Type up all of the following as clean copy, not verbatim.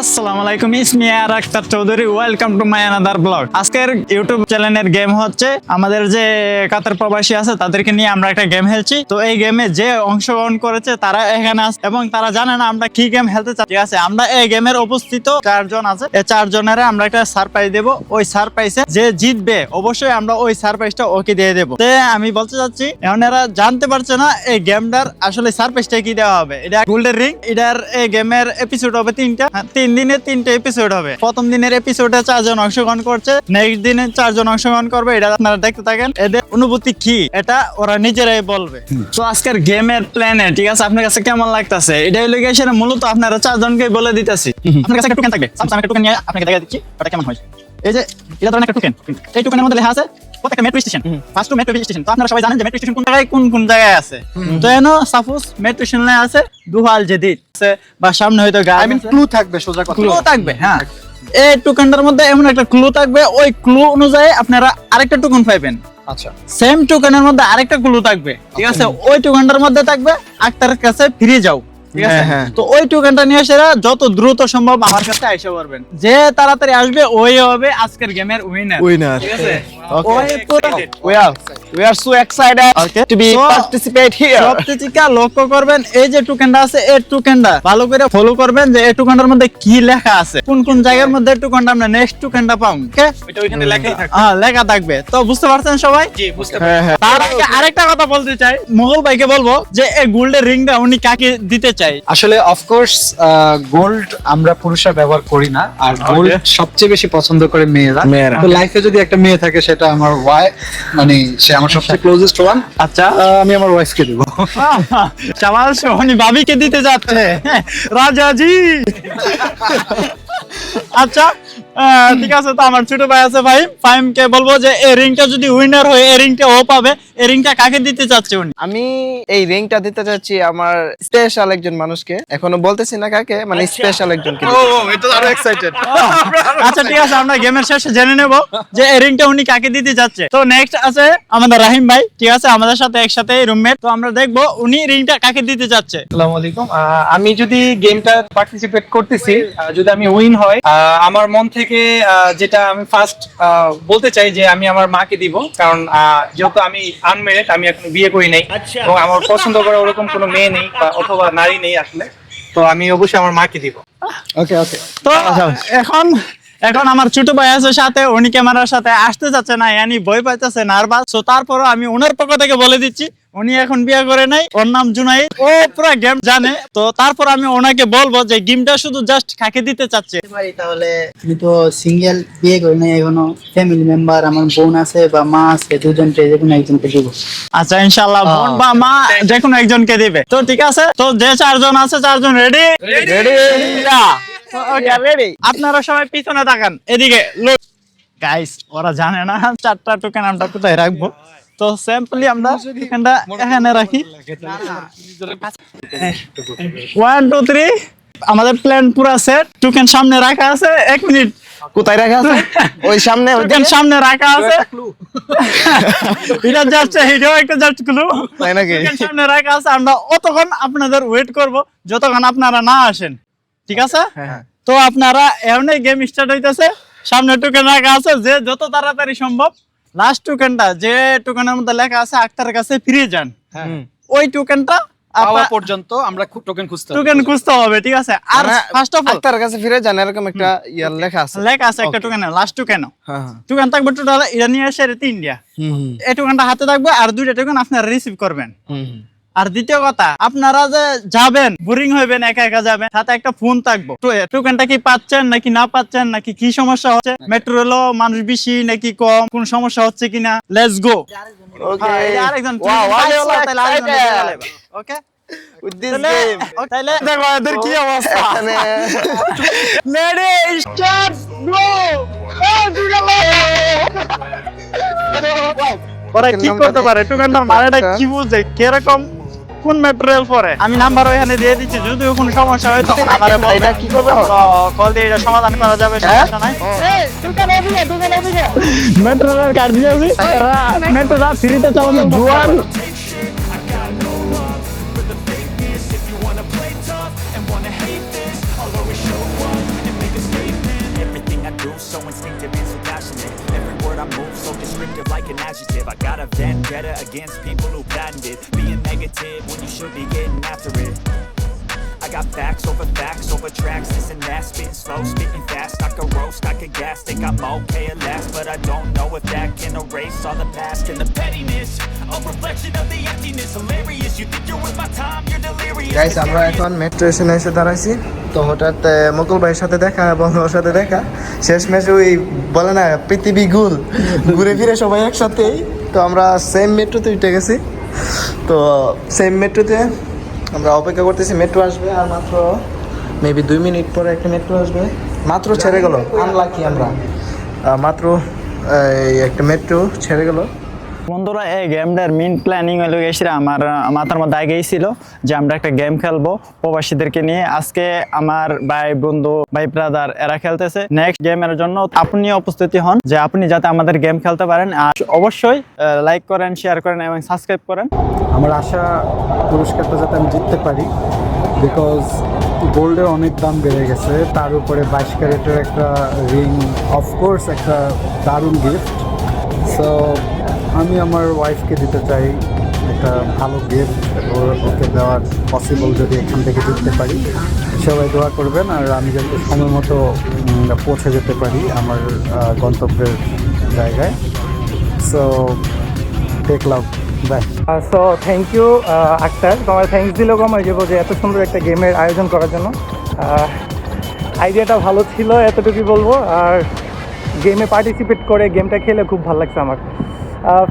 আসসালামু আলাইকুম, ইসমি আর Akter Chowdhury. Welcome to my another blog. আজকের ইউটিউব চ্যানেলের গেম হচ্ছে আমাদের যে কাতার প্রবাসী আছে তাদেরকে নিয়ে আমরা একটা গেম খেলছি। তো এই গেমে যে অংশগ্রহণ করেছে তারা এখানে আছে এবং তারা জানে না আমরা কি গেম খেলতে চাই। ঠিক আছে, আমরা এই গেমের উপস্থিত 4 জন আছে। এই 4 জনের আমরা একটা সারপ্রাইজ দেবো। ওই সারপ্রাইজে যে জিতবে অবশ্যই আমরা ওই সারপ্রাইজটা ওকে দিয়ে দেবো। তো আমি বলতে চাচ্ছি, এখন এরা জানতে পারছে না এই গেমটার আসলে সারপ্রাইজটা কি দেওয়া হবে। এটা গোল্ডেন রিং। এটার এই গেমের এপিসোড হবে 3টা। 3 দিনে 3টে এপিসোড হবে। প্রথম দিনের এপিসোডে 4 জন অংশগ্রহণ করছে, নেক্সট দিনে 4 জন অংশগ্রহণ করবে। এটা আপনারা দেখতে থাকেন। এদের অনুভূতি কি এটা ওরা নিজেরাই বলবে। তো আজকের গেমের প্ল্যানে ঠিক আছে, আপনার কাছে কেমন লাগতেছে? এটা হলো গিয়ে সেটা মূলত আপনারা 4 জনকে বলে দিতেছি। আপনার কাছে একটা টোকেন থাকবে। আমি একটা টোকেন নিয়ে আপনাকে দেখা দিচ্ছি ওটা কেমন হয়। এই যে এটা ধরেন একটা টোকেন। এই টোকেনের মধ্যে লেখা আছে প্রত্যেকটা metro station, first to metro station. তো আপনারা সবাই জানেন যে মেট্রো স্টেশন কোন জায়গায় আছে। তো এনো সাপোজ মেট্রো স্টেশনে আছে দুহাল জেদিদ আছে বা সামনে হয়তো আই মিন ক্লু থাকবে, সোজা কথা ক্লু থাকবে। হ্যাঁ, এই টোকেনটার মধ্যে এমন একটা ক্লু থাকবে, ওই ক্লু অনুযায়ী আপনারা আরেকটা টোকেন পাবেন। আচ্ছা, সেম টোকেনের মধ্যে আরেকটা ক্লু থাকবে। ঠিক আছে, ওই টোকেনটার মধ্যে থাকবে আক্তারের কাছে ফিরে যাও। ঠিক আছে, তো ওই টোকেনটা নিয়ে সেরা যত দ্রুত সম্ভব আমার কাছে আইসা পারবেন। যে তাড়াতাড়ি আসবে ওই হবে আজকের গেমের উইনার। ঠিক আছে, we are so excited to be participate here. সবথেকে লক্ষ্য করবেন এই যে টোকেনটা আছে, এই টোকেনটা ভালো করে ফলো করবেন যে এই টোকেনটার মধ্যে কি লেখা আছে, কোন জায়গার মধ্যে টোকেনটা আমরা নেক্সট টোকেনটা পাবো। ওকে, এটা ওইখানে লেখাই থাকবে। হ্যাঁ, লেখা থাকবে। তো বুঝতে পারছেন সবাই? জি, বুঝতে পারছি। তার আগে আরেকটা কথা বলতে চাই, মোগল ভাইকে বলবো যে এই গোল্ডের রিংটা উনি কাকে দিতে চাই। আসলে অফকোর্স গোল্ড আমরা পুরুষরা ব্যবহার করি না, আর গোল্ড সবচেয়ে বেশি পছন্দ করে মেয়েরা। তো লাইফে যদি একটা মেয়ে থাকে সেটা আমার ওয়াইফ, মানে সে আমার সবচেয়ে ক্লোজেস্ট ওয়ান। আচ্ছা, আমি আমার ওয়াইফকে দেব। চামাল উনি ভাবিকে দিতে যাচ্ছে রাজাজি। আচ্ছা, ঠিক আছে। তো আমার ছোট ভাই আছে, ভাই ফাইমকে বলবো যে এই রিংটা যদি উইনার হয় এই রিংটা ও পাবে। এই রিংটা কাকে দিতে চাচ্ছে উনি? আমি এই রিংটা দিতে চাচ্ছি আমার স্পেশাল একজন মানুষকে, এখনো বলতেছি না কাকে, মানে স্পেশাল একজনকে। এটা আরো এক্সাইটেড। আচ্ছা, ঠিক আছে, আমরা গেমের শেষে জেনে নেব যে এই রিংটা উনি কাকে দিতে যাচ্ছে। তো নেক্সট আছে আমাদের রাহিম ভাই। ঠিক আছে, আমাদের সাথে একসাথে রুমমেট। তো আমরা দেখবো উনি রিংটা কাকে দিতে যাচ্ছে। আসসালামু আলাইকুম। আমি যদি গেমটা পার্টিসিপেট করতেছি, যদি আমি উইন হয়, আমার মন থেকে যেটা আমি ফার্স্ট বলতে চাই যে আমি আমার মাকে দিব। কারণ যেহেতু আমি আনমেরিড, আমি এখনো বিয়ে করি নাই এবং আমার পছন্দ করা ওরকম কোনো মেয়ে নেই বা অথবা নারী নেই আসলে। তো আমি অবশ্যই আমার মাকে দিব। ওকে ওকে। তো এখন আমার ছোট ভাই আছে সাথে, উনি ক্যামেরার সাথে আসতে যাচ্ছে না, ইয়ানি ভয় পাইতেছে, নার্ভাস। তো তারপরও আমি ওনার পক্ষ থেকে বলে দিচ্ছি, উনি এখন বিয়ে করে নাই, ওর নাম জুনাইদ, ও পুরো গেম জানে। তো তারপর আমি ওনাকে বলবো যে গেমটা শুধু জাস্ট কাকে দিতে চাচ্ছে। তাহলে আমি তো সিঙ্গেল, বিয়ে করি নাই এখনো। ফ্যামিলি মেম্বার আমার বোন আছে বা মা আছে, দুজনকে যে কোনো একজনকে দিব। আচ্ছা, ইনশাআল্লাহ বোন বা মা যে কোনো একজনকে দিবে। তো ঠিক আছে, তো যে 4 জন আছে 4 জন রেডি? আপনারা সবাই পিছনে তাকান, এদিকে লোক। গাইস, ওরা জানে না 4টা টোকেন আমরা কোথায় রাখবো। তো সিম্পলি আমরা টোকেনটা এখানে রাখি। 1 2 3। আমাদের প্ল্যান পুরো সেট। টোকেন সামনে রাখা আছে। 1 মিনিট, কোথায় রাখা আছে? ওই সামনে, টোকেন সামনে রাখা আছে। এটা জাস্ট এটাও একটা জাস্ট ক্লু। তাই নাকি? টোকেন সামনে রাখা আছে। আমরা অতক্ষণ আপনাদের ওয়েট করব যতক্ষণ আপনারা না আসেন। ঠিক আছে? তো আপনারা এমনি গেম স্টার্ট হইতেছে। সামনে টোকেন রাখা আছে, যে যত তাড়াতাড়ি সম্ভব লাস্ট টোকেনটা যে টোকেনের মধ্যে লেখা আছে আক্তারের কাছে ফিরে যান। ওই টোকেনটা পাওয়া পর্যন্ত আমরা টোকেন খুঁজতে হবে। ঠিক আছে, আর ফার্স্ট অফ অল তার কাছে ফিরে যান এরকম একটা লেখা আছে একটা টোকেন, লাস্ট টোকেন। টোকেন থাকবে টোটাল এটা নিয়ে এসে 3টা। এই টোকেনটা হাতে থাকবে আর 2টা টোকেন আপনারা রিসিভ করবেন। আর দ্বিতীয় কথা, আপনারা যে যাবেন বোরিং হইবেন, একা একা যাবেন, সাথে একটা ফোন থাকবো। টোকেনটা কি পাচ্ছেন নাকি না পাচ্ছেন, নাকি কি সমস্যা হচ্ছে, মেট্রো রেলও মানুষ বেশি নাকি কম, কোন সমস্যা হচ্ছে কিনা। Let's go. আরেকজন ওকে with this game. তাহলে দেখো এদের কি অবস্থা। লেডি স্টার্ট গো। ওরা কি করতে পারে? টোকেনটা মারাটা কি বুঝে, কিরকম কোন ম্যাটেরিয়াল পরে? আমি নাম্বার ওখানে দিয়ে দিচ্ছি, যদি কোনো সমস্যা হয় তখন আমারে বলবেন। এটা কি করবে? কল দিয়ে এটা সমাধান করা যাবে, সমস্যা নাই। মেট্রো রেল কাট দিয়েছি মেট্রো রাত ফ্রিতে চালানো জোয়ান Everything I do so instinctive and so passionate. Every word I move so descriptive like an adjective. I got a vendetta against people who patented being negative when you should be getting after it. I got facts over tracks. Listen that, spitting slow, spitting fast. I could roast, I could gas, think I'm okay at last, but I don't know if that can erase all the past and the pettiness. A reflection of the emptiness. Hilarious, you think you're worth my time, you're delirious. Guys আমরা এখন metro স্টেশনে এসে দাঁড়াইছি, তো হঠাৎ মুকুল ভাইয়ের সাথে দেখা এবং ওর সাথে দেখা শেষমেশ ওই বলে না পৃথিবী গোল, ঘুরে ফিরে সবাই একসাথেই। তো আমরা সেম মেট্রোতে উঠে গেছি, তো সেম মেট্রোতে আমরা অপেক্ষা করতেছি মেট্রো আসবে, আর মাত্র মেবি 2 মিনিট পরে একটা মেট্রো আসবে। মাত্র ছেড়ে গেল, আনলাকি আমরা, মাত্র এই একটা মেট্রো ছেড়ে গেল। বন্ধুরা এই গেমটার মেইন প্ল্যানিং হলো গেছিল আমার মাথার মধ্যে আগেই ছিল যে আমরা একটা গেম খেলবো প্রবাসীদেরকে নিয়ে। আজকে আমার ভাই বন্ধু ভাই ব্রাদার এরা খেলতেছে নেক্সট গেমের জন্য, আপনি উপস্থিতি হন যে আপনি যাতে আমাদের গেম খেলতে পারেন। আর অবশ্যই লাইক করেন, শেয়ার করেন এবং সাবস্ক্রাইব করেন। আমার আশা পুরস্কারটা যাতে আমি জিততে পারি, বিকজ গোল্ডের অনেক দাম বেড়ে গেছে, তার উপরে 22 ক্যারেটের একটা রিং অফকোর্স একটা দারুণ গিফট। সো আমি আমার ওয়াইফকে দিতে চাই একটা ভালো গিফট, ওকে দেওয়ার পসিবল যদি এখান থেকে জিততে পারি। সবাই দোয়া করবেন, আর আমি যাতে সময় মতো পৌঁছে যেতে পারি আমার গন্তব্যের জায়গায়। সো দেখলাম, bye. So thank you Akhtar, তোমার থ্যাংকস দিলেও কম হয়ে যাবো যে এত সুন্দর একটা গেমের আয়োজন করার জন্য। আইডিয়াটা ভালো ছিল, এতটুকুই বলবো। আর গেমে পার্টিসিপেট করে গেমটা খেলে খুব ভালো লাগছে আমার,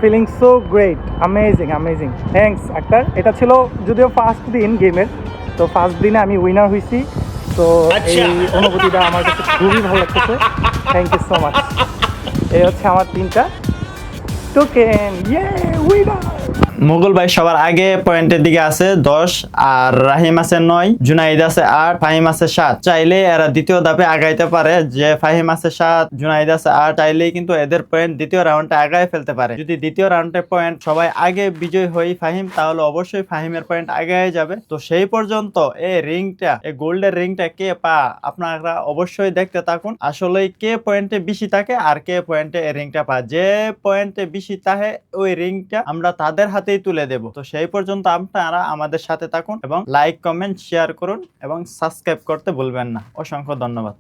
feeling so great, amazing amazing. Thanks Akhtar. এটা ছিল যদিও ফার্স্ট দিন গেমের, তো ফার্স্ট দিনে আমি উইনার হয়েছি, তো এই অনুভূতিটা আমার কাছে খুবই ভালো লাগতেছে। Thank you so much. এই হচ্ছে আমার 3টা টোকেন, ইয়ে উইনার। মুঘল ভাই সবার আগে পয়েন্টের দিকে আছে 10, আর রাহিম আছে 9, জুনাইদ আছে 8, ফাহিম আছে 7। চাইলে এরা দ্বিতীয় ধাপে আগাইতে পারে, যে ফাহিম আছে 7, জুনাইদ আছে 8, চাইলেই কিন্তু এদের পয়েন্ট দ্বিতীয় রাউন্ডে আগায় ফেলতে পারে। যদি দ্বিতীয় রাউন্ডে পয়েন্ট সবাই আগে বিজয় হই ফাহিম, তাহলে অবশ্যই ফাহিমের পয়েন্ট আগায় যাবে। তো সেই পর্যন্ত এই রিংটা, এই গোল্ডের রিংটা কে পা, আপনারা অবশ্যই দেখতে থাকুন। আসলে কে পয়েন্টে বেশি থাকে আর কে পয়েন্টে এই রিংটা পা, যে পয়েন্টে বেশি থাকে ওই রিংটা আমরা তাদের হাতেই তুলে দেব। তো সেই পর্যন্ত আপনারা আমাদের সাথে থাকুন এবং লাইক কমেন্ট শেয়ার করুন এবং সাবস্ক্রাইব করতে ভুলবেন না। অসংখ্য ধন্যবাদ।